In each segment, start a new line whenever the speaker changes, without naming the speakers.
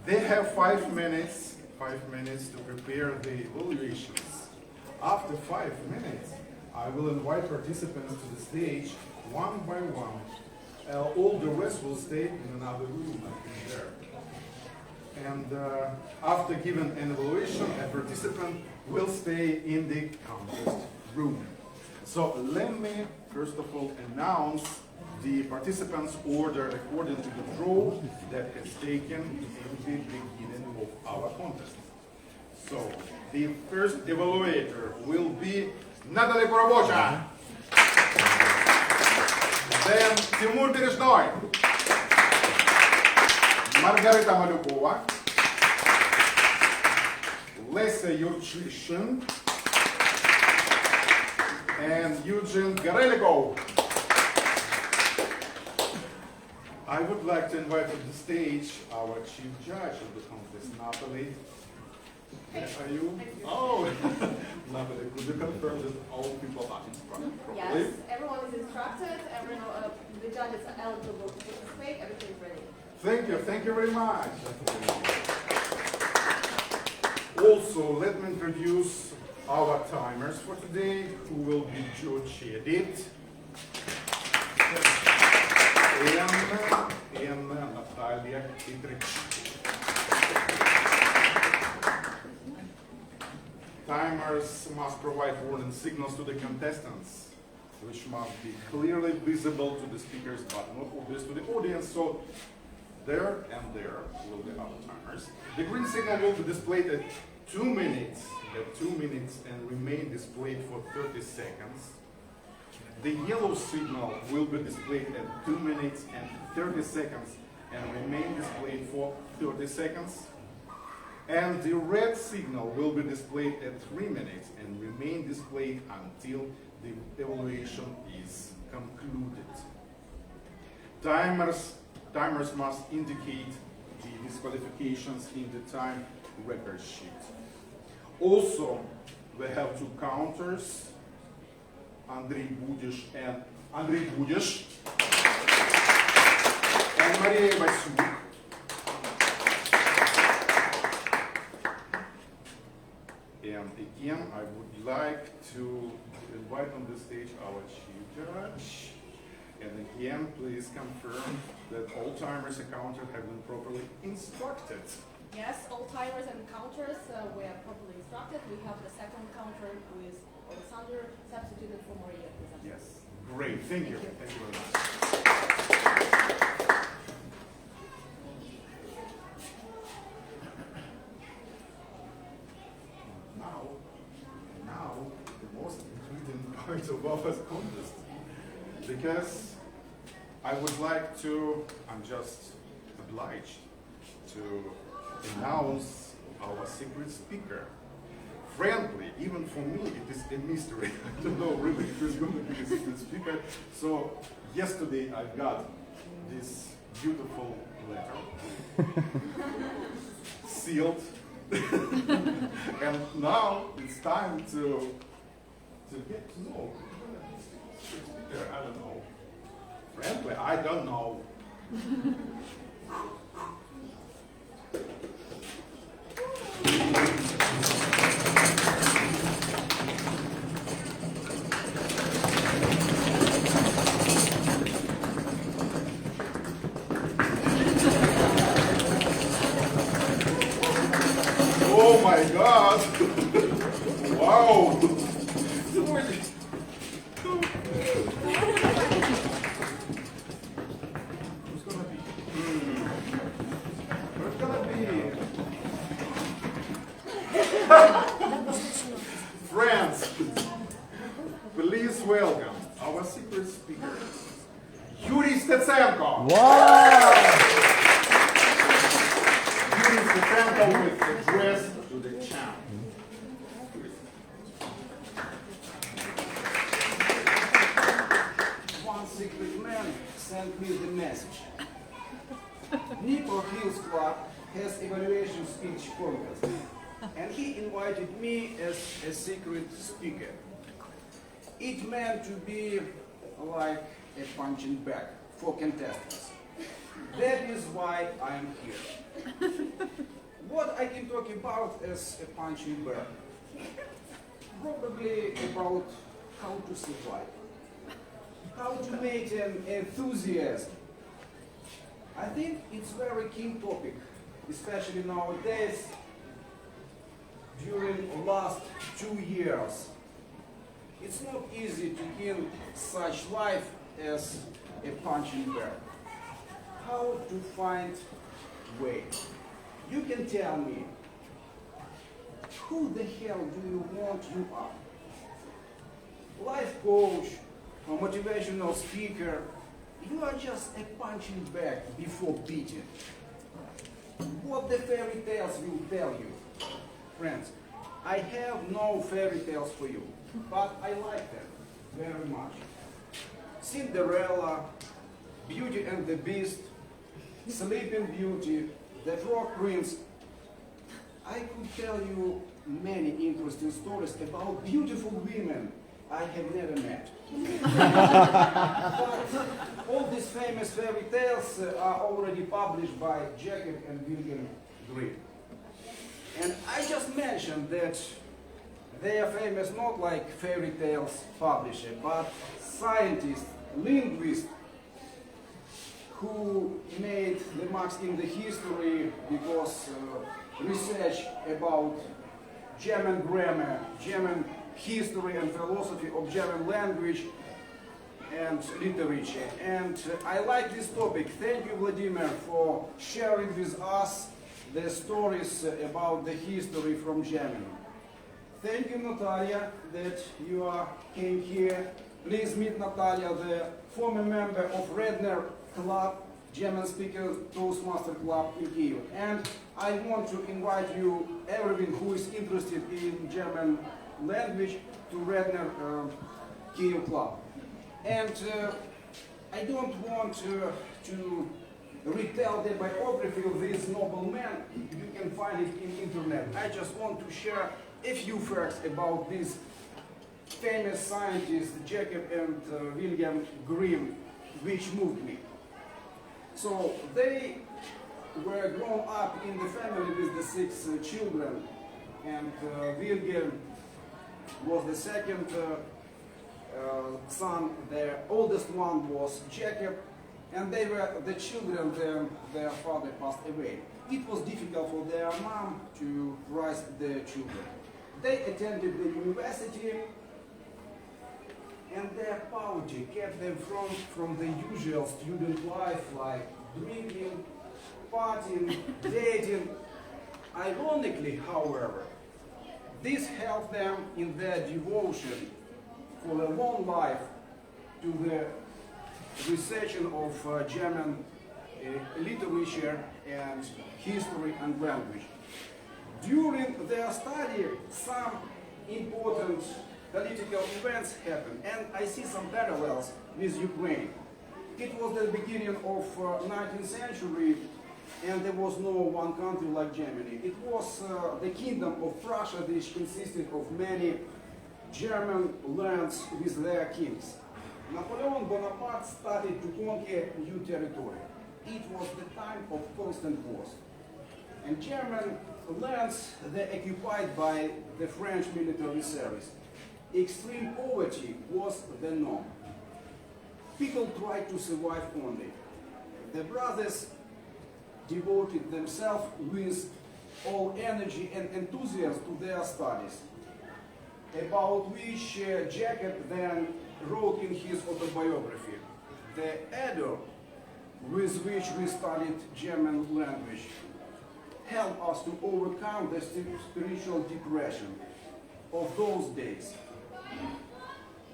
They have 5 minutes to prepare the evaluations. After 5 minutes, I will invite participants to the stage one by one. All the rest will stay in another room, I think there. And after giving an evaluation, a participant will stay in the contest room. So let me first of all announce the participants' order according to the draw that has taken in the beginning of our contest. So the first evaluator will be Nataly Parubocha. Then Timur Berezhnoy, Margaryta Maliukova, Lesia Yurchyshyn, and Eugene Gorelikov. I would like to invite to the stage our chief judge of the contest, Nataly. Are you? Oh, Nataly, could you confirm that all people are instructed properly?
Yes, everyone is instructed. The judges are eligible to participate. Everything is ready.
Thank you very much. Also, let me introduce our timers for today, who will be judged it. And Nataliia. Timers must provide warning signals to the contestants, which must be clearly visible to the speakers but not obvious to the audience. So there and there will be our timers. The green signal will be displayed at 2 minutes, and remain displayed for 30 seconds. The yellow signal will be displayed at 2 minutes and 30 seconds and remain displayed for 30 seconds. And the red signal will be displayed at 3 minutes and remain displayed until the evaluation is concluded. Timers must indicate the disqualifications in the time record sheet. Also, we have 2 counters, Andrei Budish and Maria Baliuk. And again, I would like to invite on the stage our chief judge. And again, please confirm that all timers and counters have been properly instructed.
Yes, all timers and counters were properly instructed. We have the second counter with Alexander substituted for Maria.
Yes, great. Thank you. Thank you very much. Now, the most important part of our contest, because I would like to, I'm just obliged to announce our secret speaker. Frankly, even for me, it is a mystery. I don't know really who's going to be the secret speaker. So yesterday I got this beautiful letter, sealed, and now it's time to get to know the secret speaker. I don't know. Frankly, I don't know. Oh my God! Wow! Who's gonna be? Who's gonna be? Friends, please welcome our secret speaker, Yuriy Stetsenko.
Wow!
Yuriy Stetsenko with address to the champ.
One secret man sent me the message. Dnipro Hills Club has evaluation speech contest, and he invited me as a secret speaker. It meant to be like a punching bag for contestants. That is why I am here. What I can talk about as a punching bag? Probably about how to survive, how to make an enthusiasm. I think it's a very keen topic, especially nowadays, during the last 2 years. It's not easy to gain such life as a punching bag. How to find way? You can tell me, who the hell do you want you are? Life coach or motivational speaker, you are just a punching bag before beating. What the fairy tales will tell you? Friends, I have no fairy tales for you, but I like them very much. Cinderella, Beauty and the Beast, Sleeping Beauty, the Frog Prince. I could tell you many interesting stories about beautiful women I have never met. But all these famous fairy tales are already published by Jacob and William Grimm. And I just mentioned that they are famous not like fairy tales publisher, but scientists, linguists, who made the marks in the history because research about German grammar, German history and philosophy of German language and literature. And I like this topic. Thank you, Vladimir, for sharing with us the stories about the history from Germany. Thank you, Nataliia, that you came here. Please meet Nataliia, the former member of Redner Club, German speaker Toastmasters Club in Kyiv. And I want to invite you, everyone who is interested in German language, to Redner Kyiv Club. And I don't want to retell the biography of this noble man. You can find it in internet. I just want to share a few facts about these famous scientists, Jacob and William Grimm, which moved me. So they were grown up in the family with the 6 children, and William was the second son. The oldest one was Jacob, and they were the children when their father passed away. It was difficult for their mom to raise the children. They attended the university, and their poverty kept them from the usual student life, like drinking, partying, dating. Ironically, however, this helped them in their devotion for a long life to the research of German literature and history and language. During their study, some important political events happened, and I see some parallels with Ukraine. It was the beginning of 19th century, and there was no one country like Germany. It was the kingdom of Prussia, which consisted of many German lands with their kings. Napoleon Bonaparte started to conquer new territory. It was the time of constant wars. And German lands, they occupied by the French military service. Extreme poverty was the norm. People tried to survive only. The brothers devoted themselves with all energy and enthusiasm to their studies, about which Jacob then wrote in his autobiography, "The ardor with which we studied German language helped us to overcome the spiritual depression of those days."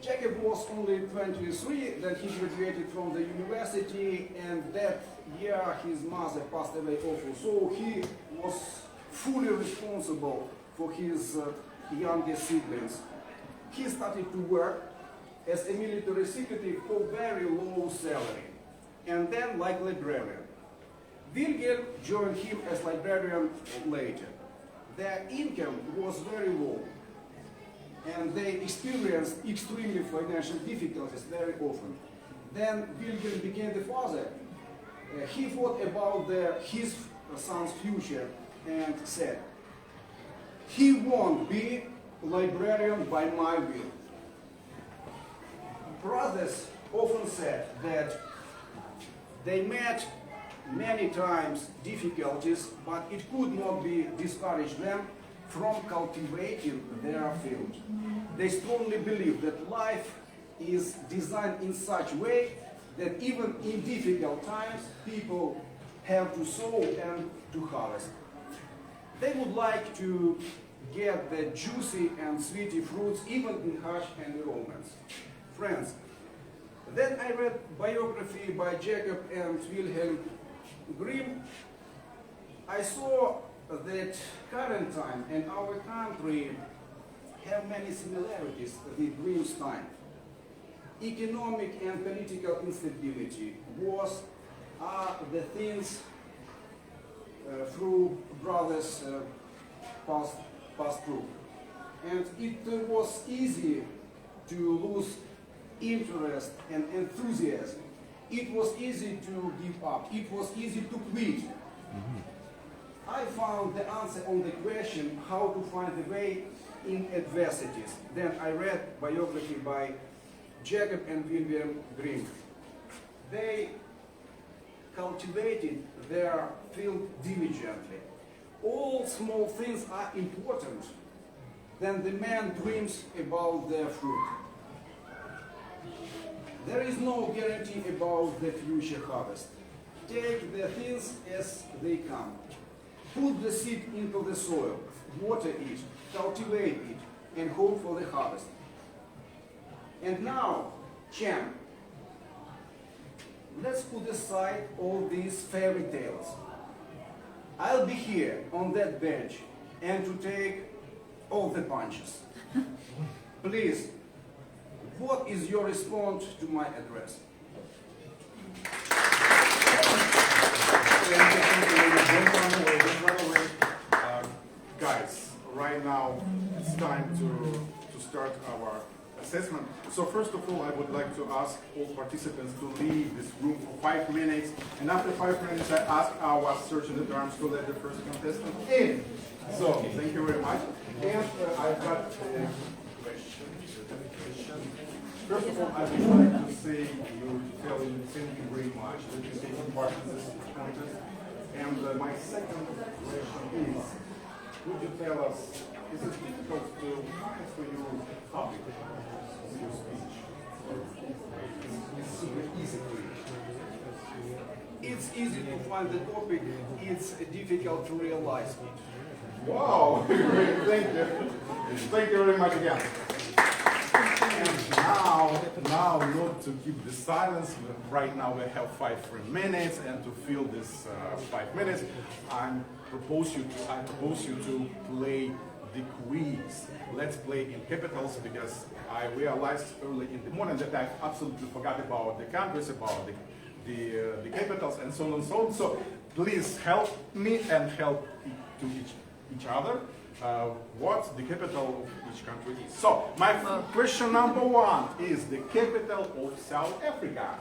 Jacob was only 23 when he graduated from the university, and that year his mother passed away also. So he was fully responsible for his younger siblings. He started to work as a military secretary for very low salary, and then like librarian. Wilhelm joined him as librarian later. Their income was very low, and they experienced extremely financial difficulties very often. Then Wilhelm became the father, He thought about his son's future and said, "He won't be librarian by my will." Brothers often said that they met many times difficulties, but it could not be discourage them from cultivating their field. They strongly believe that life is designed in such a way that even in difficult times, people have to sow and to harvest. They would like to get the juicy and sweety fruits even in harsh environments. Friends, then I read biography by Jacob and Wilhelm Grimm. I saw that current time and our country have many similarities with Grimm's time. Economic and political instability are the things through brothers passed through. And it was easy to lose interest and enthusiasm. It was easy to give up. It was easy to quit. I found the answer on the question how to find the way in adversities. Then I read biography by Jacob and Wilhelm Grimm. They cultivated their field diligently. All small things are important. Then the man dreams about their fruit. There is no guarantee about the future harvest. Take the things as they come. Put the seed into the soil, water it, cultivate it, and hope for the harvest. And now, champ, let's put aside all these fairy tales. I'll be here on that bench and to take all the punches. Please, what is your response to my address?
Guys, right now it's time to start our assessment. So first of all, I would like to ask all participants to leave this room for 5 minutes. And after 5 minutes, I ask our search in the terms to let the first contestant in. So, thank you very much. And I've got a question. First of all, I would like to say thank you very much for taking part in this contest. And my second question is, would you tell us, is it difficult to for you public your speech? It's super easy for you.
It's easy to find the topic, it's difficult to realize it.
Wow, great, thank you. Thank you very much again. And now, not to keep the silence, right now we have 3 minutes, and to fill this 5 minutes, I propose you to play the quiz. Let's play in capitals, because I realized early in the morning that I absolutely forgot about the countries, about the capitals, and so on and so on. So please help me and help to each other. What the capital of each country is. So, my question number 1 is the capital of South Africa.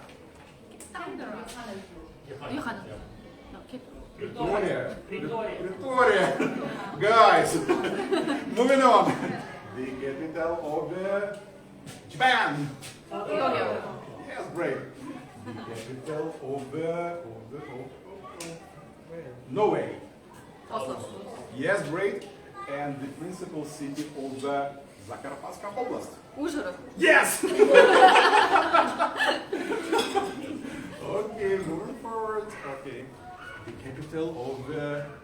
Pretoria. Guys, moving on. The capital of Japan. Yes, great. The capital of Norway.
Oslo.
Yes, great. And the principal city of the Zakarpatska Oblast.
Ужгород.
Yes! Okay, moving forward. Okay. The capital of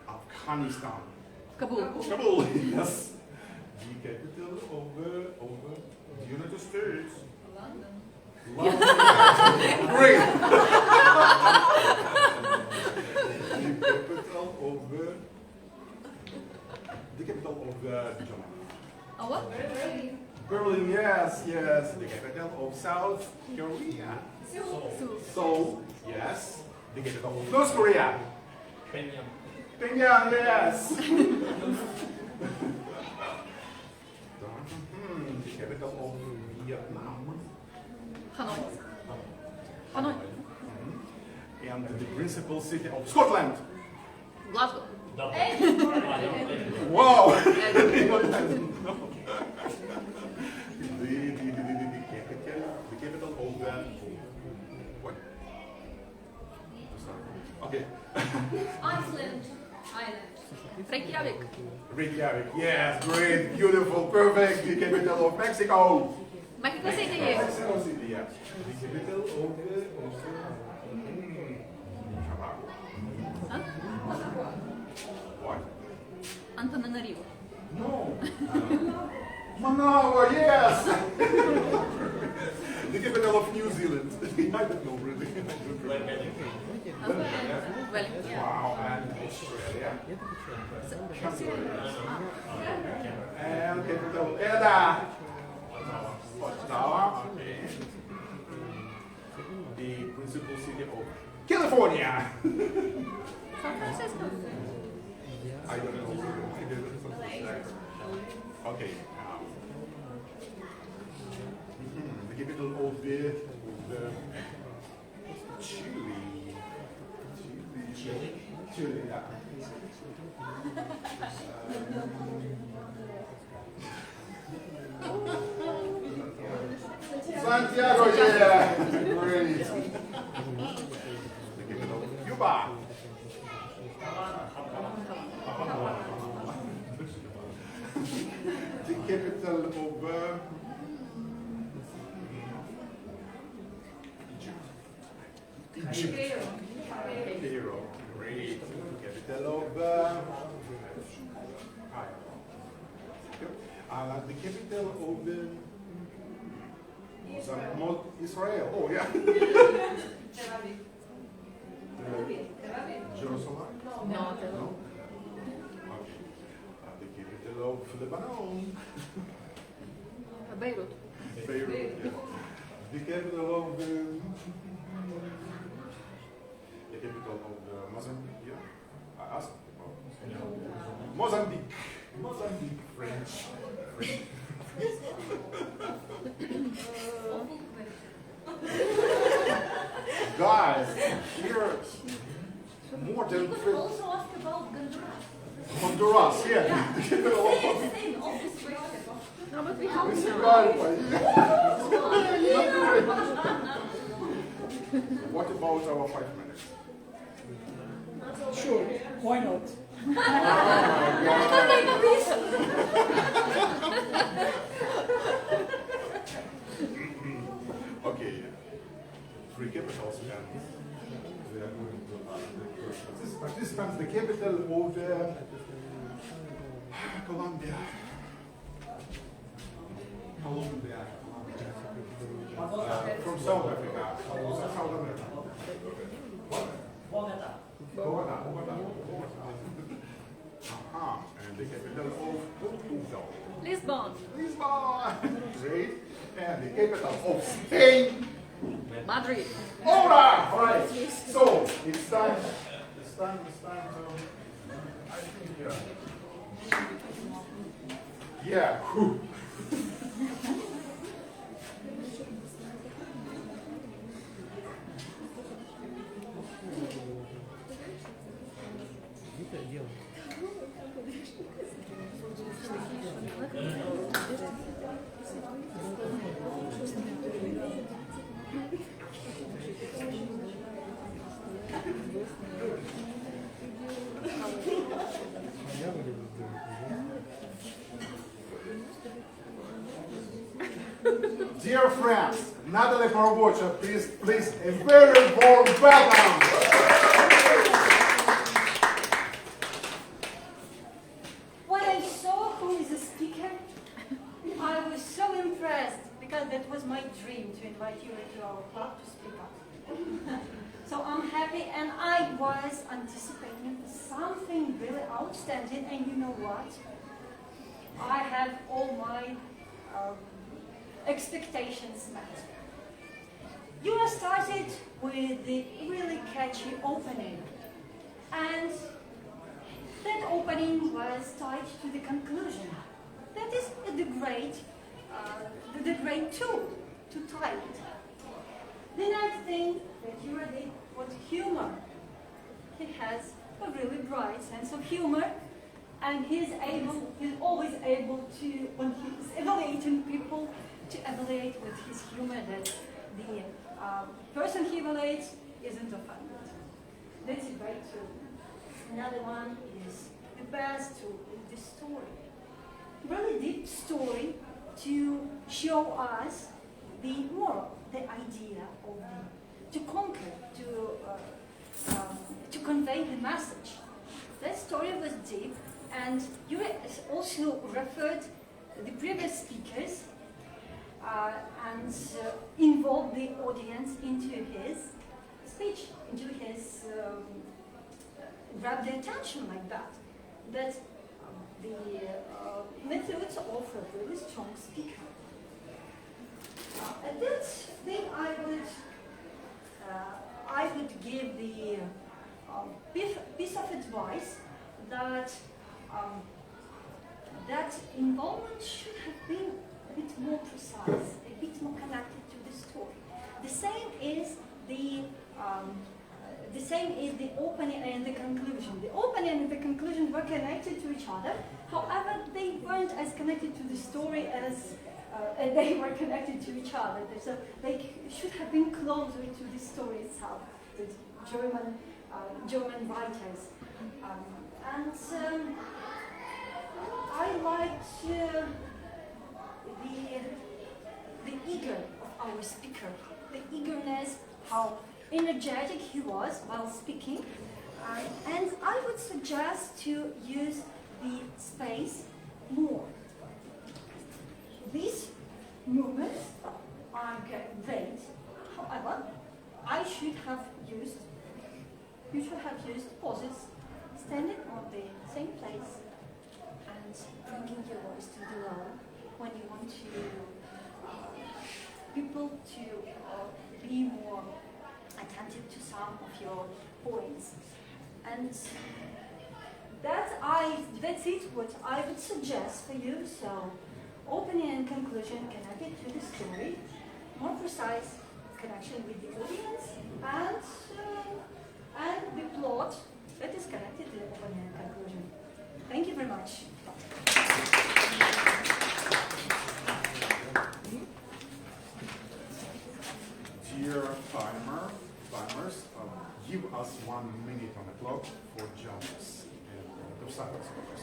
Afghanistan.
Kabul.
Kabul, yes. The capital of the United States. London. Great. The capital of Germany.
What?
Berlin, yes. The capital of South Korea. Seoul, yes. The capital of North Korea. Pyongyang, yes. The capital of Vietnam.
Hanoi. Hanoi.
And the principal city of Scotland.
Glasgow.
Wow! The capital of the... What? Okay.
Iceland.
Reykjavik.
Reykjavik, yes, great, beautiful, perfect. The capital of Mexico.
Mexico City.
Mexico City, yeah. The capital of the...
Huh?
What?
Antananarivo.
No. Managua, yes! The capital of New Zealand. I don't know really.
Wellington.
Wow, and Australia. And capital Canada. Ottawa. Okay. The principal city of California.
San Francisco.
I don't know. Okay. The capital of the Chile, yeah. Santiago, yeah. Great. The capital of Cuba. The capital of Egypt. Cairo. Great. Capital of the capital of the Israel. Oh yeah. Jerusalem.
No.
Okay. The capital of Lebanon.
Beirut.
Beirut. Yeah. The capital of the capital of Mozambique. Yeah. I asked. Mozambique. Mozambique. French. Guys, here more than
You could also ask about Honduras.
Honduras. Yeah. The capital of
Same office question.
No, but we have
What about our 5 minutes?
Sure, why not?
Okay, 3 capitals and they are going to participants. The capital of Colombia. From South Africa. South America. Bogota. And the capital of Portugal.
Lisbon.
Lisbon. Great. And the capital of Spain.
Madrid.
All right. So it's time. It's time to. I think yeah. Whew. Dear friends, Nataly Parubocha, please a very warm welcome.
When I saw who is the speaker, I was so impressed because that was my dream to invite you to our club to speak up. So I'm happy, and I was anticipating something really outstanding, and you know what? I have all my expectations met. You started with the really catchy opening, and that opening was tied to the conclusion. That is the great tool to tie it. Then I think that you are the what humor. He has a really bright sense of humor, and he's always able to, when he's evaluating people, to evaluate with his humor that the person he evaluates isn't offended. That's great too. Another one is the best tool is the story. Really deep story to show us the moral, the idea of the, to conquer, to convey the message. That story was deep, and Yuriy also referred the previous speakers and involved the audience into his speech, into his grab their attention like that. That the methods of a really strong speaker. At that thing, I would give the piece of advice that that involvement should have been a bit more precise, a bit more connected to the story. The same is the opening and the conclusion. The opening and the conclusion were connected to each other. However, they weren't as connected to the story as they were connected to each other. So they should have been closer to the story itself, the German writers. I liked the eager of our speaker, the eagerness, how energetic he was while speaking. And I would suggest to use the space more. These movements are great. However, you should have used pauses, standing on the same place and bringing your voice to the low when you want people to be more attentive to some of your points. And that's it what I would suggest for you. So opening and conclusion connected to the story, more precise connection with the audience, and the plot that is connected to the opening and conclusion. Thank you very much.
Dear timers, give us 1 minute on the clock for judges and Toastmasters.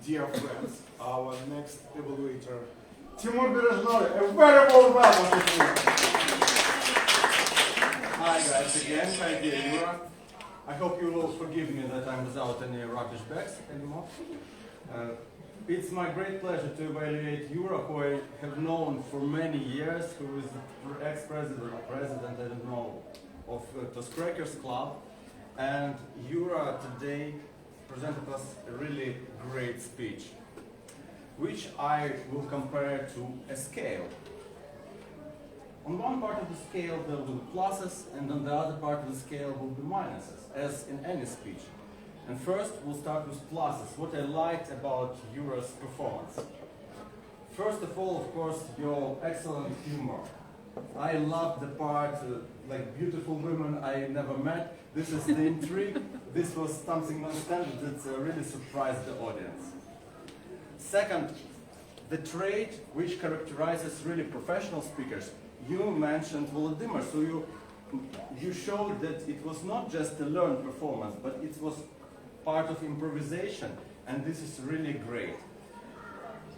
Dear friends, our next evaluator, Timur Berezhnoy, a very warm welcome to you.
Hi guys again, thank you Yuriy. I hope you will forgive me that I'm without any rubbish bags anymore. It's my great pleasure to evaluate Yuriy, who I have known for many years, who is the ex-president or president, I don't know, of Toastmasters Club. And Yuriy today presented us a really great speech, which I will compare to a scale. On one part of the scale there will be pluses, and on the other part of the scale will be minuses, as in any speech. And first we'll start with pluses, what I liked about Yuriy's performance. First of all, of course, your excellent humor. I loved the part, like beautiful women I never met. This is the intrigue. This was something non-standard that really surprised the audience. Second, the trait which characterizes really professional speakers. You mentioned Volodymyr, so you you showed that it was not just a learned performance, but it was part of improvisation, and this is really great.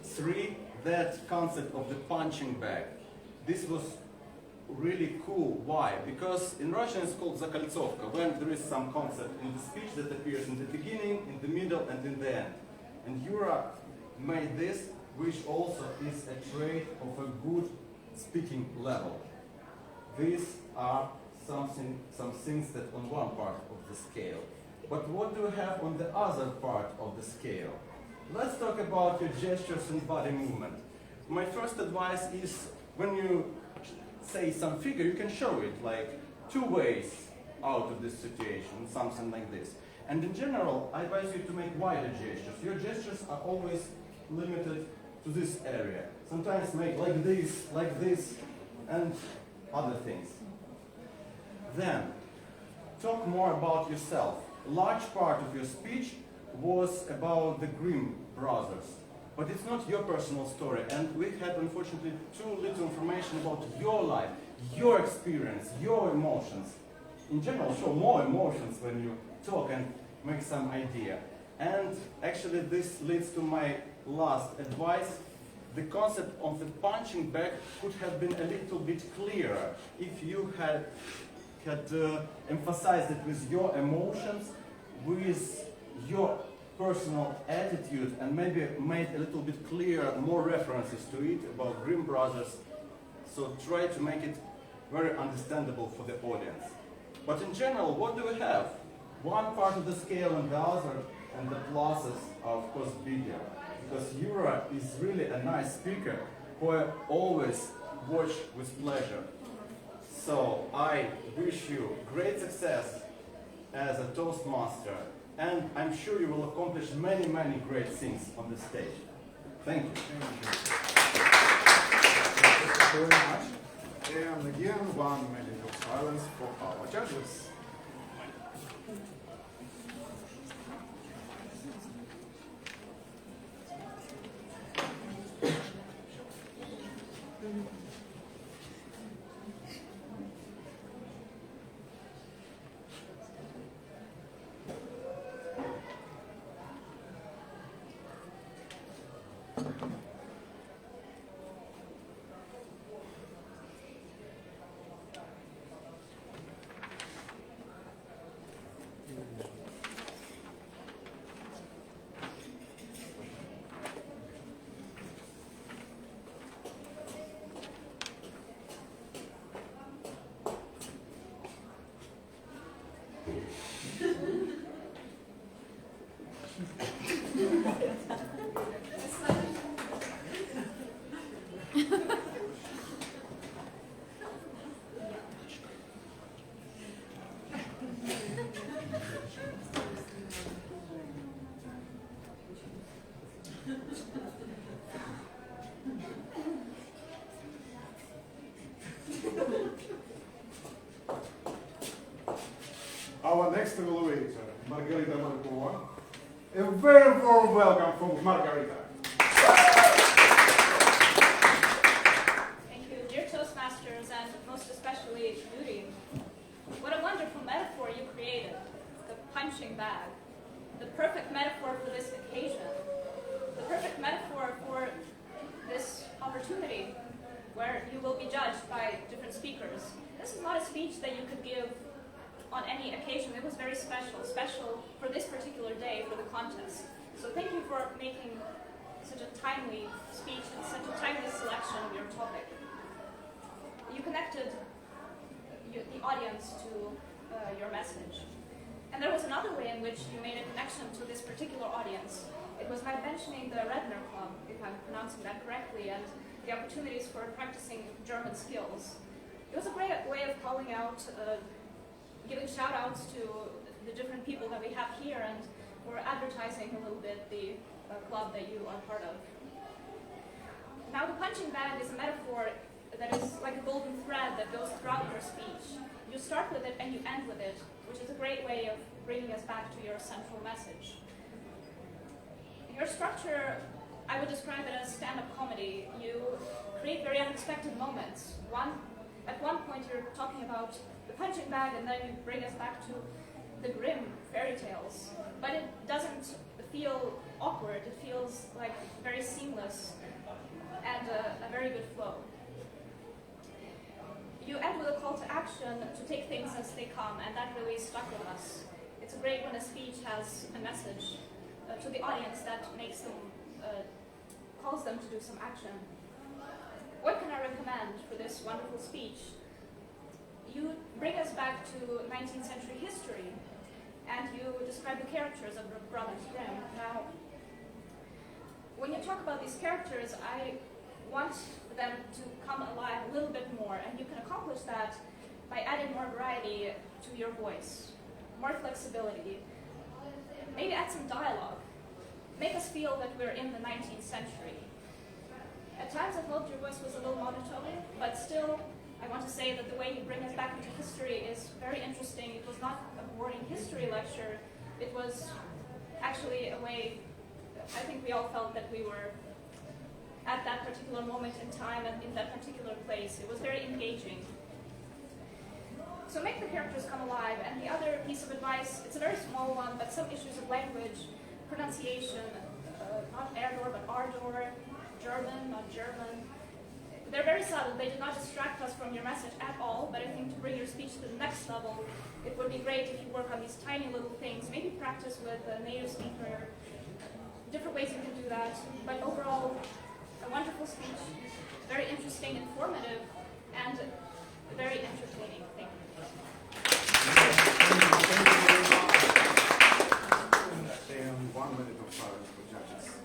3, that concept of the punching bag. This was really cool. Why? Because in Russian it's called zakoltsovka, when there is some concept in the speech that appears in the beginning, in the middle, and in the end. And Yura made this, which also is a trait of a good speaking level. These are some things that on one part of the scale. But what do we have on the other part of the scale? Let's talk about your gestures and body movement. My first advice is when you say some figure, you can show it like 2 ways out of this situation, something like this. And in general, I advise you to make wider gestures. Your gestures are always limited to this area. Sometimes make like this, and other things. Then, talk more about yourself. A large part of your speech was about the Grimm brothers. But it's not your personal story, and we had, unfortunately, too little information about your life, your experience, your emotions. In general, show more emotions when you talk and make some idea. And actually, this leads to my last advice. The concept of the punching bag could have been a little bit clearer if you had emphasized it with your emotions, with your personal attitude, and maybe made a little bit clearer, more references to it about Grimm brothers. So try to make it very understandable for the audience. But in general, what do we have? One part of the scale and the other, and the pluses are of course bigger. Because Yuriy is really a nice speaker who I always watch with pleasure. So I wish you great success as a Toastmaster, and I'm sure you will accomplish many, many great things on the stage. Thank you.
Thank you very much. And again, 1 minute of silence for our judges. Our next evaluator, Margaryta Maliukova. A very warm welcome from Margaryta.
Thank you, dear Toastmasters, and most especially Yuriy. What a wonderful metaphor you created, the punching bag. The perfect metaphor for this occasion. The perfect metaphor for this opportunity where you will be judged by different speakers. This is not a speech that you could give on any occasion. It was very special for this particular day, for the contest. So thank you for making such a timely speech and such a timely selection of your topic. You connected the audience to your message. And there was another way in which you made a connection to this particular audience. It was by mentioning the Redner Club, if I'm pronouncing that correctly, and the opportunities for practicing German skills. It was a great way of calling out, giving shout-outs to the different people that we have here, and we're advertising a little bit the club that you are part of. Now, the punching bag is a metaphor that is like a golden thread that goes throughout your speech. You start with it and you end with it, which is a great way of bringing us back to your central message. Your structure, I would describe it as stand-up comedy. You create very unexpected moments. At one point, you're talking about the punching bag, and then you bring us back to the grim fairy tales. But it doesn't feel awkward. It feels like very seamless and a very good flow. You end with a call to action to take things as they come, and that really stuck with us. It's great when a speech has a message to the audience that makes them, calls them to do some action. What can I recommend for this wonderful speech? You bring us back to 19th century history, and you describe the characters of the Brothers Grimm. Now, when you talk about these characters, I want them to come alive a little bit more, and you can accomplish that by adding more variety to your voice, more flexibility, maybe add some dialogue, make us feel that we're in the 19th century. At times I felt your voice was a little monotone, but still I want to say that the way you bring us back into history is very interesting. It was not a boring history lecture, it was actually a way, I think we all felt that we were at that particular moment in time and in that particular place. It was very engaging. So make the characters come alive. And the other piece of advice, it's a very small one, but some issues of language, pronunciation, not Erdor, but Ardor, German, not German. They're very subtle. They do not distract us from your message at all, but I think to bring your speech to the next level, it would be great if you work on these tiny little things, maybe practice with a native speaker, different ways you can do that. But overall, a wonderful speech, very interesting, informative, and very entertaining. Thank you.
And 1 minute of silence for judges.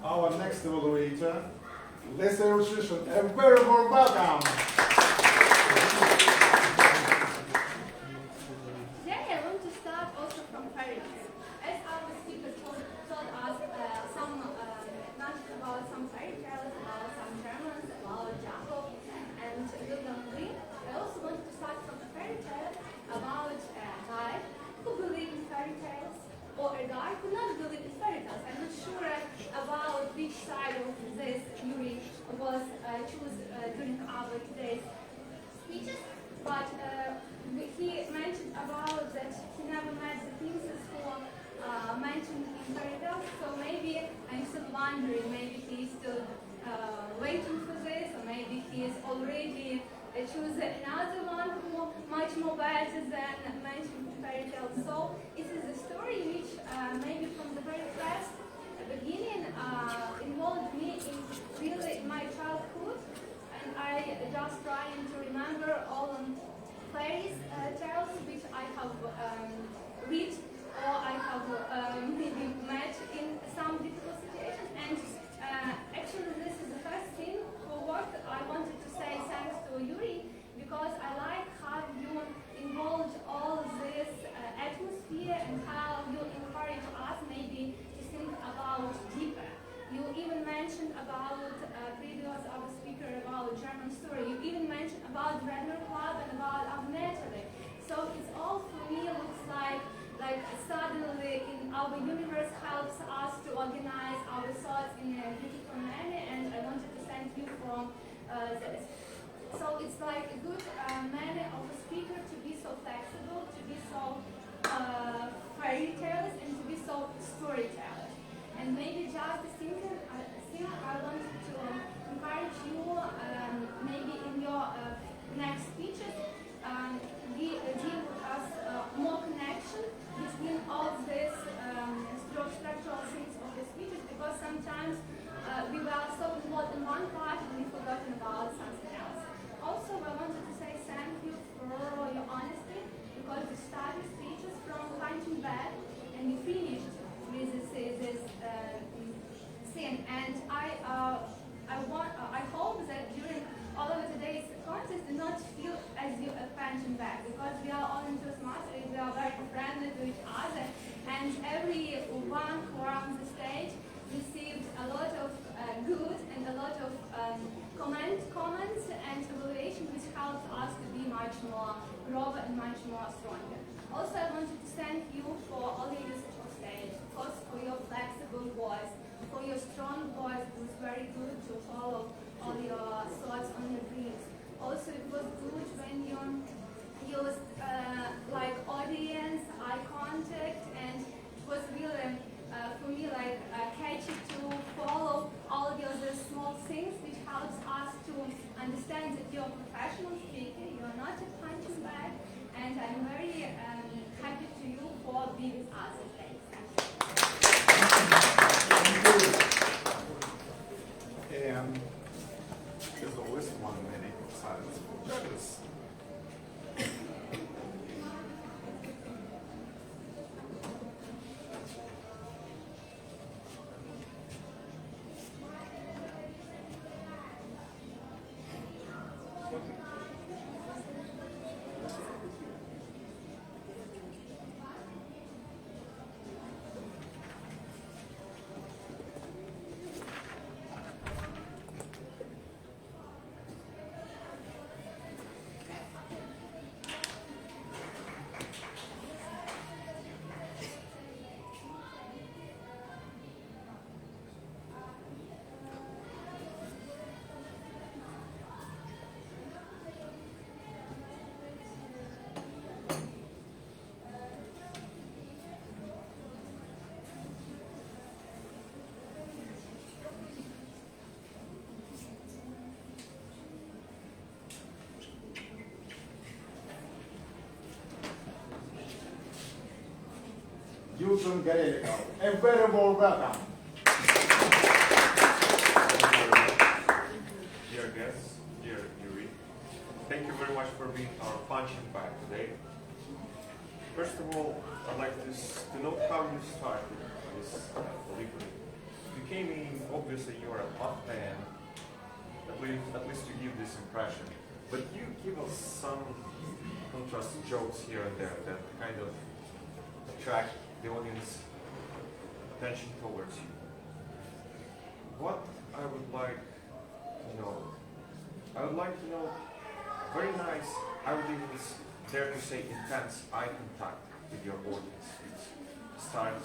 Our next evaluator, Lesia Yurchyshyn, a very warm welcome.
Today I want to start also from fairy tale. As our speaker told us about some fairy tales, about some Germans, about Jacob and William Grimm, I also want to start from a fairy tale about a guy who believed in fairy tales, or a guy who not believed in fairy tales. I'm not sure about which side of this Yuriy was choose during our today's speeches, but he mentioned about that he never met the princess who mentioned in fairy tales, so maybe I'm still wondering, maybe he's still waiting for this, or maybe he is already choose another one who much more better than mentioned in fairy tales. So it is a story which maybe from the very first beginning involved me in really my childhood, and I just trying to remember all fairies tales which I have read or I have maybe met in some difficult situations. And actually this is the first thing for what I wanted to say thanks to Yuriy, because I like how you involved all this atmosphere and how you encourage us maybe to think about deeper. You even mentioned about previous our speaker about German story. You even mentioned about Redner Club and about Nataly. So it's all for me looks like suddenly in our universe helps us to organize our thoughts in a beautiful manner, and I wanted to thank you for this. So it's like a good manner of a speaker to be so flexible, to be so fairy tales, and to be so storyteller. And maybe just a thing I wanted to encourage you, maybe in your next speeches, give us more connection between all these structural things of the speeches, because sometimes we were so involved in one part and we forgotten about something else. Also, I wanted to say thank you for your honesty, because you started speeches from punching bag and you finished with this thing. And I hope that during all of today's contest do not feel as you a punching bag, because we are all in Toastmasters, we are very friendly to each other, and everyone who are on the stage received a lot of good and a lot of comments and evaluation, which helped us to be much more grover and much more stronger. Also, I wanted to thank you for all your usage of stage, of course, for your flexible voice, for your strong voice. It was very good to follow all your thoughts on your dreams. Also, it was good when you used like audience, eye contact, and it was really for me like catchy to follow all the other small things, which helps us to understand that you're a professional speaker, you're not a punching bag, and I'm very happy to you for being with us today.
And there's always 1 minute of silence for judges.
Eugene Gorelikov, a very warm welcome.
Dear guests, dear Yuriy, thank you very much for being our punching bag today. First of all, I'd like to know how you started this delivery. You came in, obviously you're a pop fan, at least you give this impression, but you give us some contrast jokes here and there that kind of attract the audience attention towards you. What I would like to know, very nice, I would even dare to say intense eye contact with your audience. You start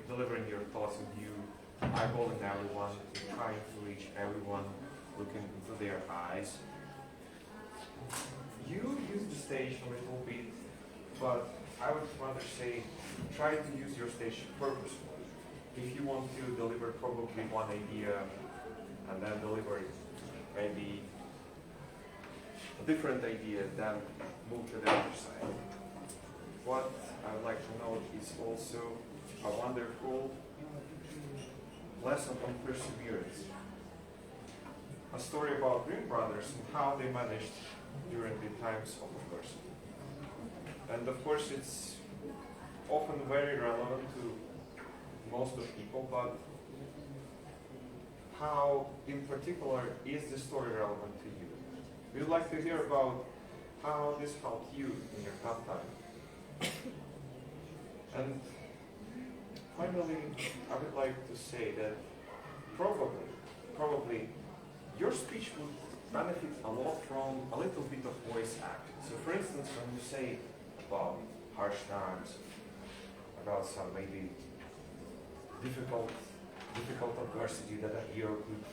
delivering your thoughts with you, eyeballing everyone, trying to reach everyone, looking into their eyes. You use the stage a little bit, but I would rather say try to use your stage purposefully. If you want to deliver probably one idea and then deliver maybe a different idea, then move to the other side. What I would like to note is also a wonderful lesson on perseverance. A story about Grimm brothers and how they managed during the times of adversity. And of course it's often very relevant to most of people, but how in particular is the story relevant to you? We'd like to hear about how this helped you in your tough time. And finally, I would like to say that probably your speech would benefit a lot from a little bit of voice acting. So for instance, when you say about harsh times, about some maybe difficult adversity that a hero could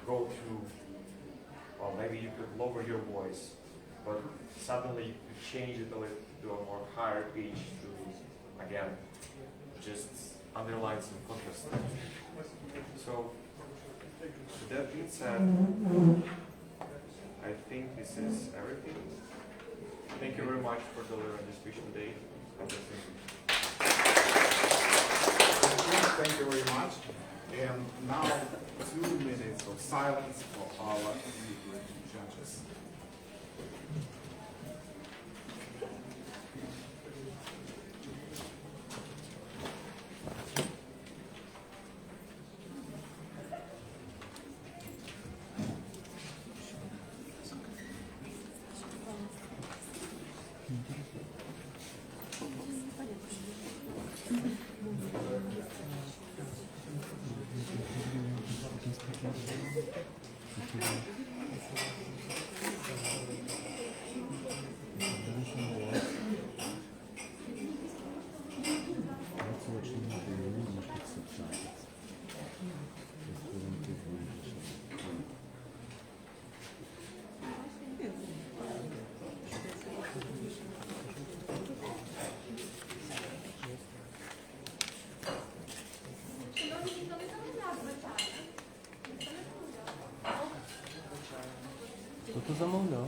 go through, or maybe you could lower your voice, but suddenly you could change it a little to a more higher pitch to again, just underline some contrast. So, with that being said, I think this is everything. Thank you very much for delivering this speech today.
Thank you very much. And now 2 minutes of silence for our judges.
Хто замовляв?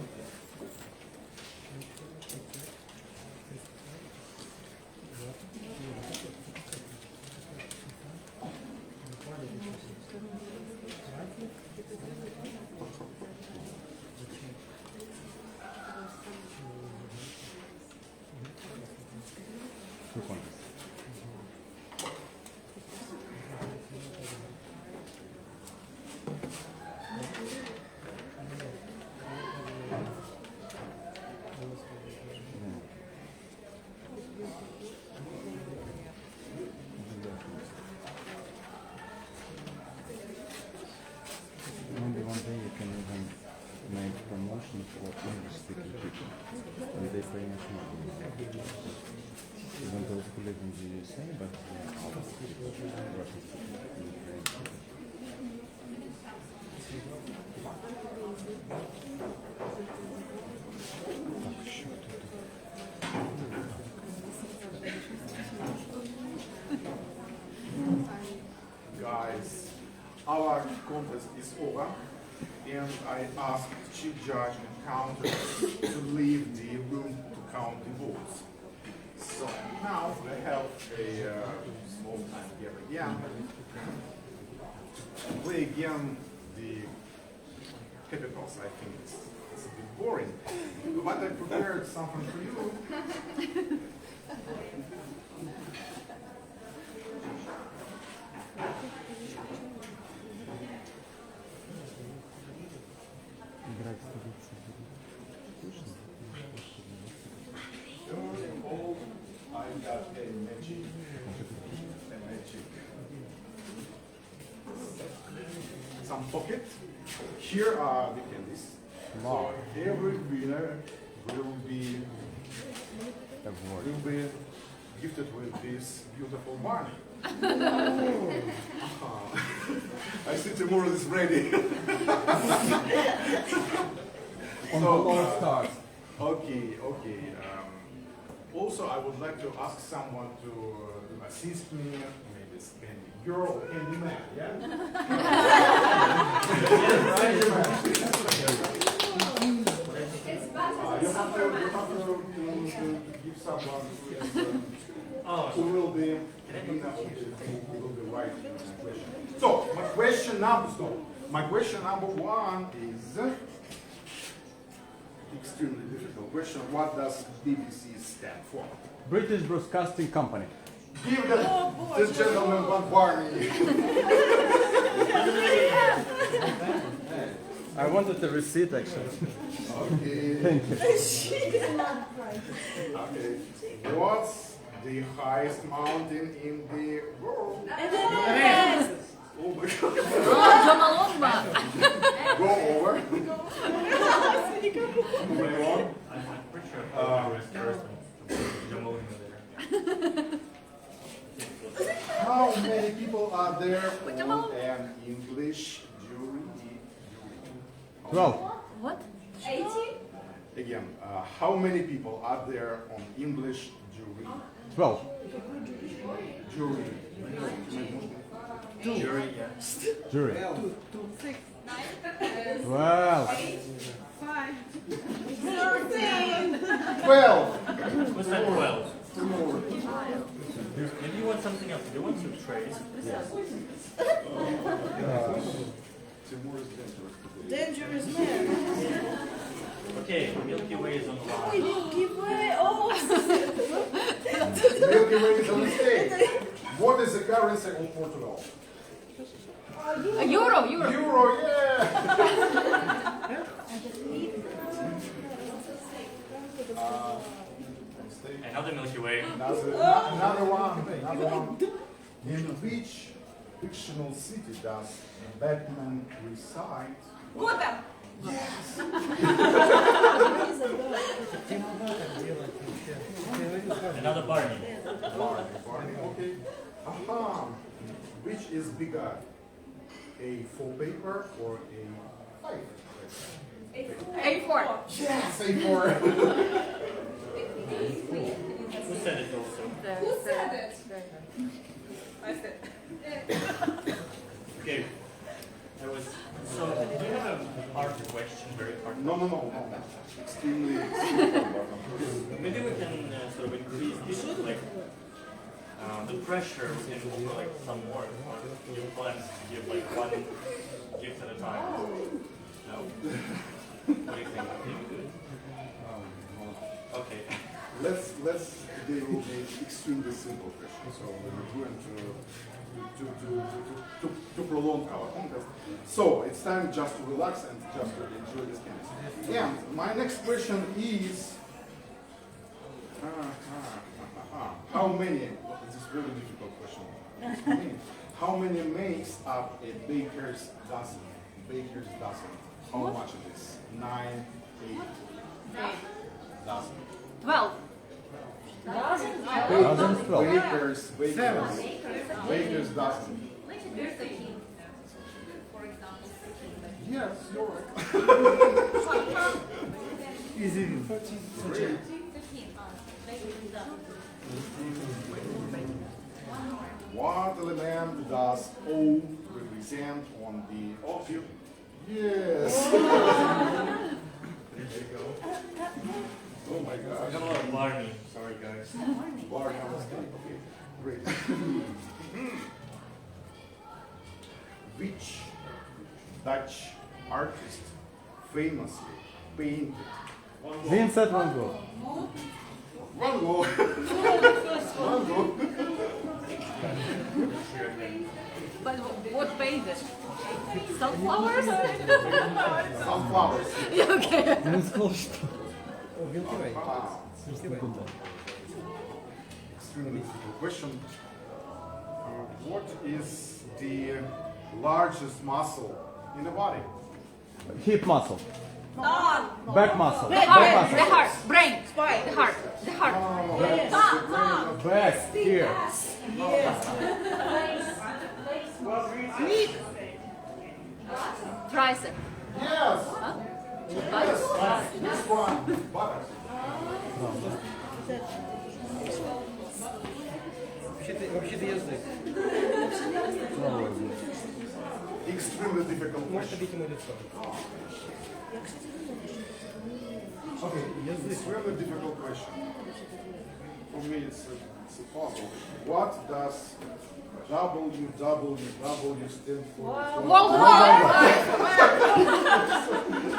Maybe one day you can even make promotion for English speaking people, and they pay much money. Even those who live in the USA, but other people, Russian speaking.
Guys, our contest is over, and I asked Chief Judge and counters to leave the room to count the votes. So now I have a small time here again. Play again the capitals. I think it's a bit boring, but I prepared something for you. I got a magic. Some pocket. Here are the candies. So every winner will be gifted with this beautiful bunny. I see Timur is ready. So,
stars.
okay. Also, I would like to ask someone to assist me. Maybe it's candy girl or candy man. Yeah. You have to give someone who will be right in the question. So, my question number one is extremely difficult question. What does BBC stand for?
British Broadcasting Company.
Give this gentleman one barney.
I wanted the receipt actually.
Okay.
Thank you.
Okay. What's the highest mountain in the world? Oh my God. Go over. Moving on. How many people are there on an English jury?
12.
What?
80?
Again, how many people are there on English jury?
12.
Jury.
Yuriy, yeah.
Jury. 12.
12.
What's that 12? Maybe you want something else. Do you want some trays?
Timur is dangerous.
Dangerous man.
Okay, Milky Way is on the line.
Milky Way. Oh.
Milky Way is a mistake. What is the currency of Portugal?
Euro.
Euro, yeah. Mistake.
Another Milky Way.
Another one. In which fictional city does Batman reside?
Gotham.
Yes.
Another Barney.
Barney, okay. Aha. Which is bigger? A 4 paper or a 5 paper?
A4.
Yes, A4.
Who said it also?
Who said it? I said.
Okay. So, do you have a hard question, very hard?
No. Extremely.
Maybe we can sort of increase the pressure in like some more. Or you plan to give like one gift at a time. No? What do you think? Okay.
Let's deal with the extremely simple question. So we're going to prolong our contest. So it's time just to relax and just to enjoy this game. And my next question is how many? This is a really difficult question. How many makes up a baker's dozen? Baker's dozen. How much it is? 9, 8, dozen.
12.
Dozen, 12.
Baker's dozen.
There's a king, for example.
Yes, you're right.
Easy.
15.
What element does O represent on the option? Yes. There you go. Oh my
I
gosh.
got a lot of Barney. Sorry, guys.
Bar mistake. Okay, great. Which Dutch artist famously painted
Vincent van Gogh.
One goal. One goal.
But what painted? Sunflowers?
Sunflowers.
Okay.
Wow. Extremely difficult question. What is the largest muscle in the body?
Hip muscle.
Dog.
Back muscle.
The
Back
heart,
muscle.
the heart, brain, the heart, the heart.
Oh, that's
Back here.
Tricep.
yes.
Huh?
Yes. This one. Buttocks.
Вообще-то язык.
Extremely difficult
Можешь
question.
бить ему лицо.
Okay, extremely difficult question. For me, it's a puzzle. What does WWW stand for?
World War.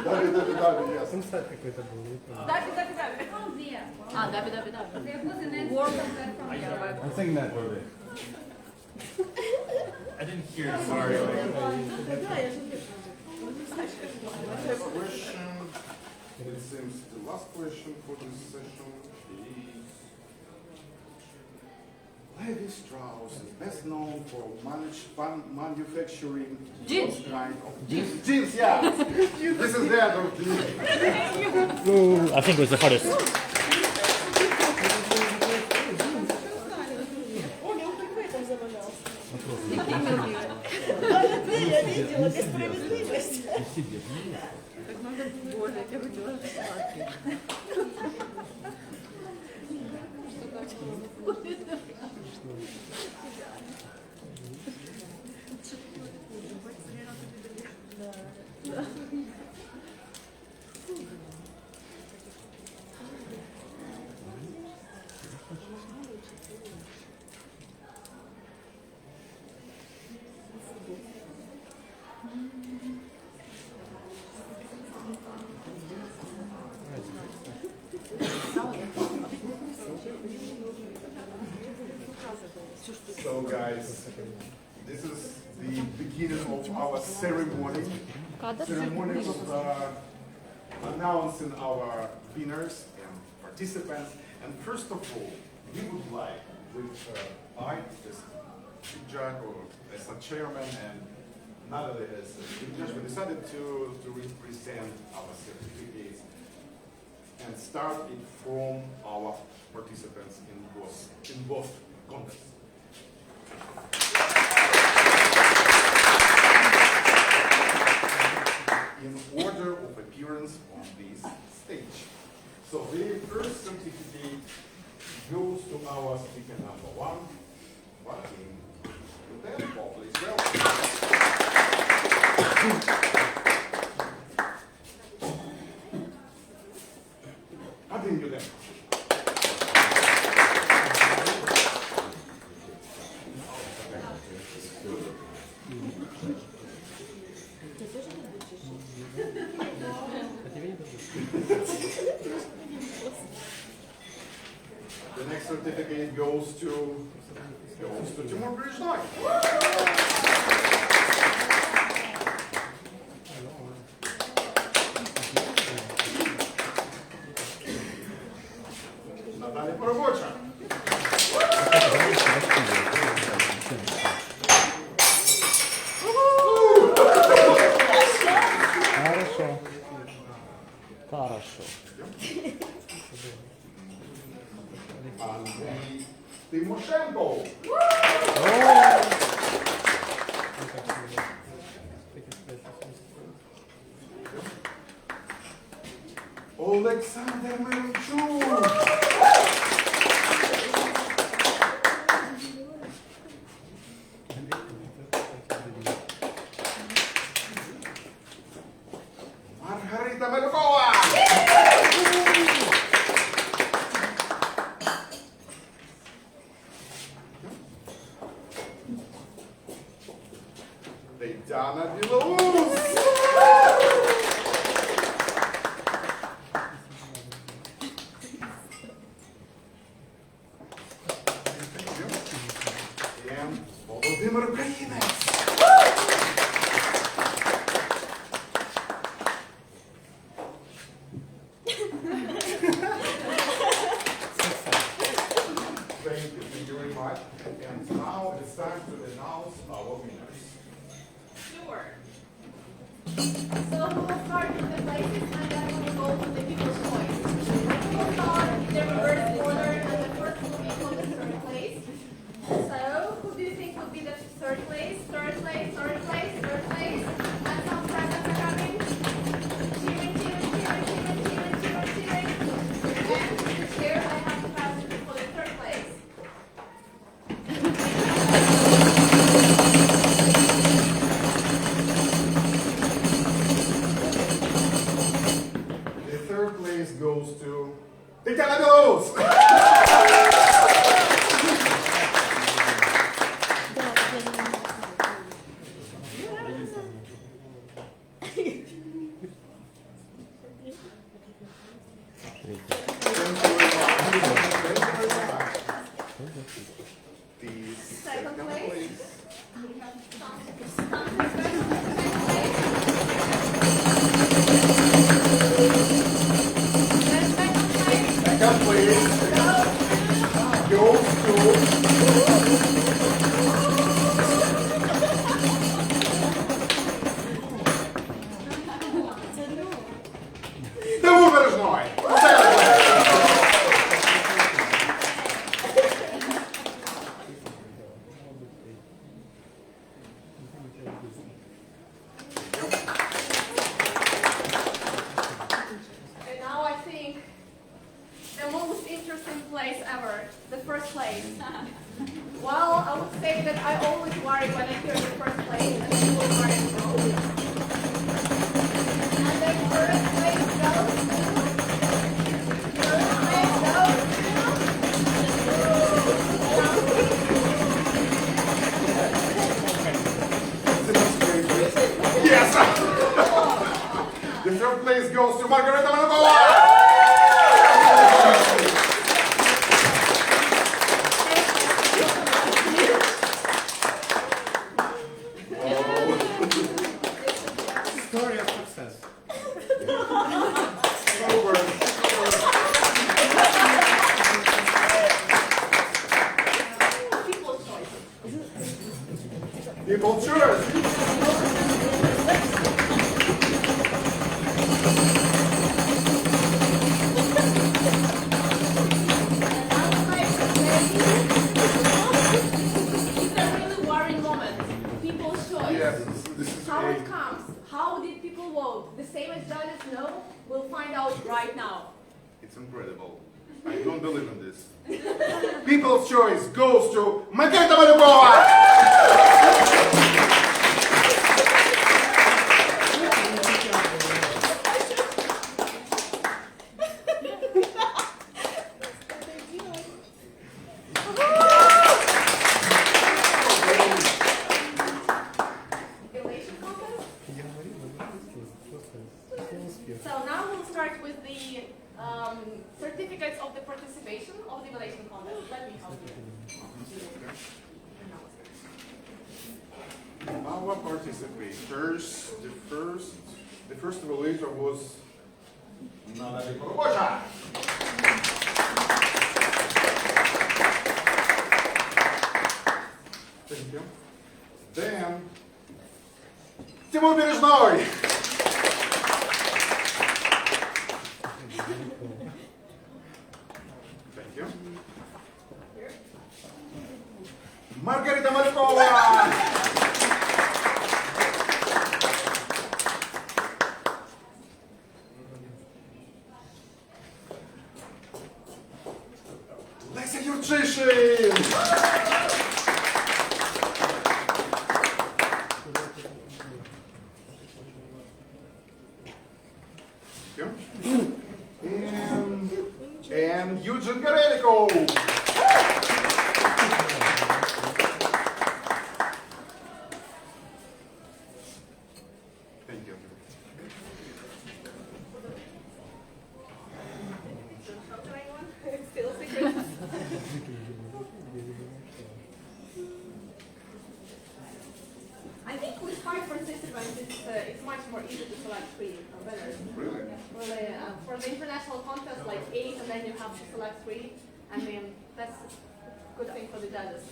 WWW, yes.
Концерт какой-то был. не помню.
Ah, W.
I think that will be.
I didn't hear. Sorry.
Question. It seems the last question for this session is Levi Strauss is best known for manufacturing
Jeans.
what kind of jeans? Jeans, yeah. This is the end of the
I think it was the hardest.
Я видела несправедливость.
Так надо, боже, я хотела сладкий.
So guys, this is the beginning of our ceremony. Ceremony of announcing our winners and participants. And first of all, we would like, with I, as judge or as a chairman, and Nataly as a judge, we decided to represent our certificates and start it from our participants in both contests. In order of appearance on this stage. So the first certificate goes to our speaker number one, Martin. With that, Paul, please welcome. Continue then. The next certificate goes to Timur Berezhnoy. Nataly Parubocha.
Хорошо. Хорошо.
Андрей Тимошенко. Alexander Melchuk. Margaryta Maliukova. Dana Belarus. And Volodymyr Ukrainets. Thank you very much. And now it's time to announce our winners.
Sure. So we will start with the places and then we will go to the people's choice. We will start in the reverse order and the first will be on the third place. So who do you think will be the third place? Third place, third place, third place. And some seconds are coming. Cheering, cheering, cheering, cheering, cheering, cheering, cheering. And here I have to pass it for the third place.
The third place goes to Belarus. The second place. Second place goes to Timur Berezhnoy.
And now I think the most interesting place ever, the first
third place goes to Margaryta Maliukova.
Story of success.
Super. People choice.
It's a really worrying moment. People's choice.
Yes, this is
How
great.
it comes? How did people vote? The same as judges know. We'll find out right now.
It's incredible. I don't believe in this. People's choice goes to Margaryta Maliukova.
Elation contest? So now we'll start with the certificates of the participation of the evaluation contest. Let me help you.
Our participators, the first evaluator was Nataly Parubocha. Thank you. Then Timur Berezhnoy. Thank you. Margaryta Maliukova. Lesia Yurchyshyn. And Eugene Gorelikov. Thank you.
It's still a secret. I think with 5 participants, it's much more easy to select 3 winners.
Really?
Really, for the international contest, like 8, and then you have to select 3. I mean, that's a good thing for the judges.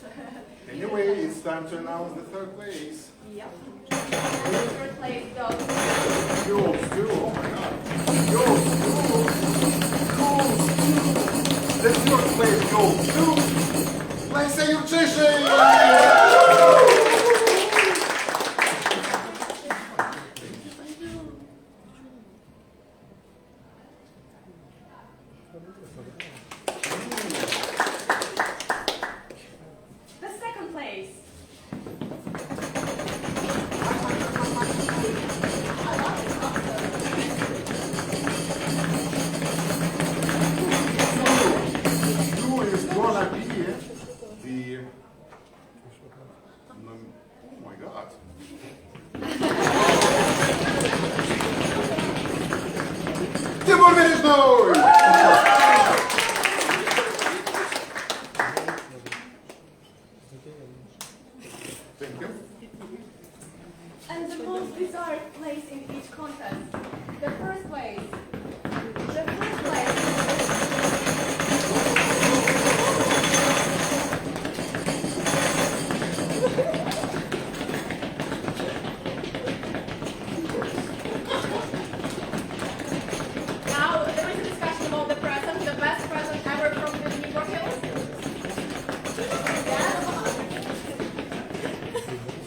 Anyway, it's time to announce the third place.
Yep. And the third place goes.
Yours too. Oh my God. Yours too. The third place goes to Lesia Yurchyshyn.
The second place.
Who is gonna be the? Oh my God. Timur Berezhnoy. Thank you.
And the most desired place in each contest. The first place. The first place. Now, there is a discussion about the present, the best present ever from the Dnipro Hills.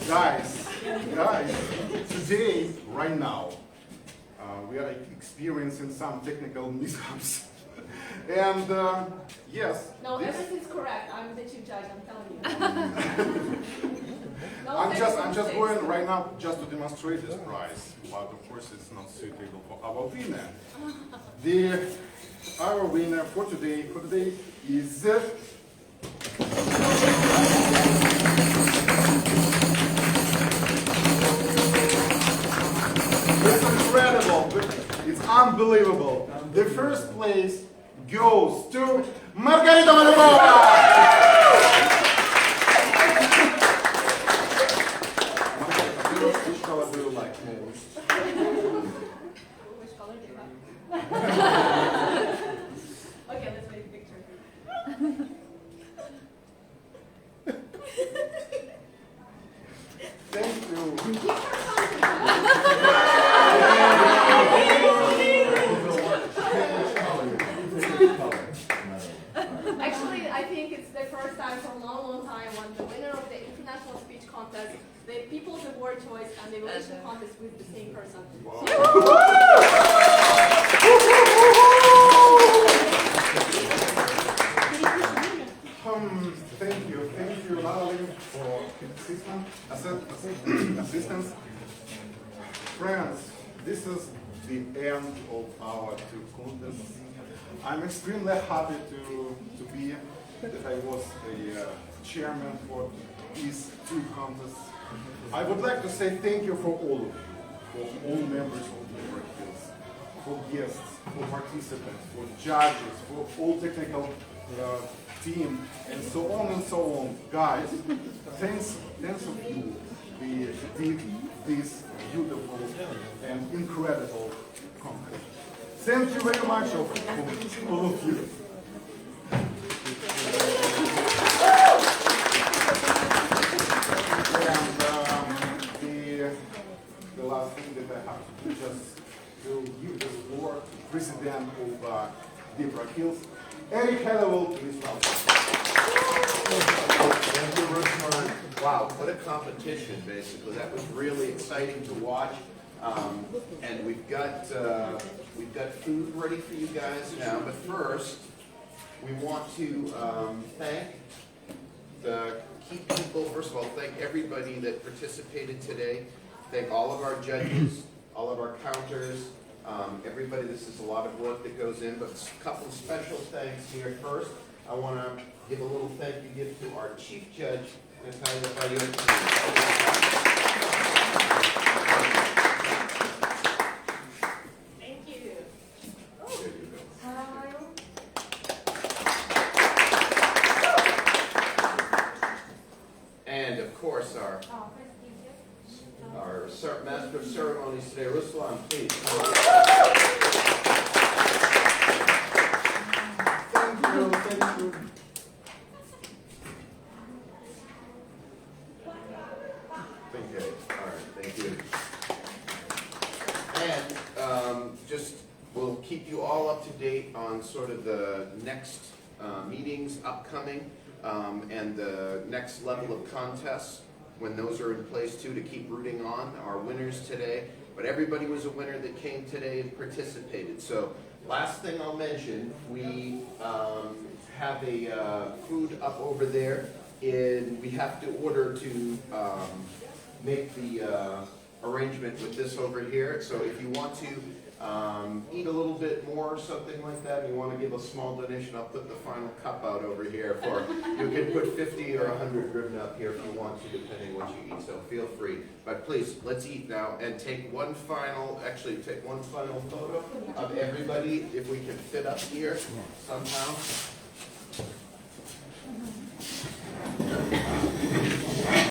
Guys, today, right now, we are experiencing some technical mishaps. And yes,
No,
this-
everything's correct. I'm the chief judge, I'm telling you. No,
I'm just
mistakes.
going right now just to demonstrate this prize, but of course it's not suitable for our winner. Our winner for today is it's incredible. It's unbelievable. The first place goes to Margaryta Maliukova. Which color do you like most?
Which color do you have? Okay, let's make a picture.
Thank you.
Actually, I think it's the first time for a long, long time when the winner of the international speech contest, the People's Award Choice and the evaluation contest with the same person.
Thank you, Nataly, for assistance. Friends, this is the end of our two contests. I'm extremely happy to be that I was the chairman for these two contests. I would like to say thank you for all of you, for all members of the Hills, for guests, for participants, for judges, for all technical team, and so on. Guys, thanks of you. We did this beautiful and incredible contest. Thank you very much for all of you. And the last thing that I have to do just to give the floor to President of Dnipro Hills, Eric Hellewell, please welcome.
Thank you, Ruslan. Wow, what a competition, basically. That was really exciting to watch. And we've got food ready for you guys now. But first, we want to thank the key people. First of all, thank everybody that participated today. Thank all of our judges, all of our counters, everybody. This is a lot of work that goes in, but a couple of special thanks here. First, I want to give a little thank you gift to our chief judge, Natalia Parubocha.
Thank you.
There you go. And of course, our master of ceremonies today, Ruslan, please.
Thank you.
Thank you. All right, thank you. And we'll keep you all up to date on sort of the next meetings upcoming and the next level of contests when those are in place too, to keep rooting on our winners today. But everybody was a winner that came today and participated. So last thing I'll mention, we have a food up over there, and we have to order to make the arrangement with this over here. So if you want to eat a little bit more or something like that, and you want to give a small donation, I'll put the final cup out over here for, you can put 50 or 100 hryvnia up here if you want to, depending what you eat, so feel free. But please, let's eat now and take one final photo of everybody, if we can fit up here somehow.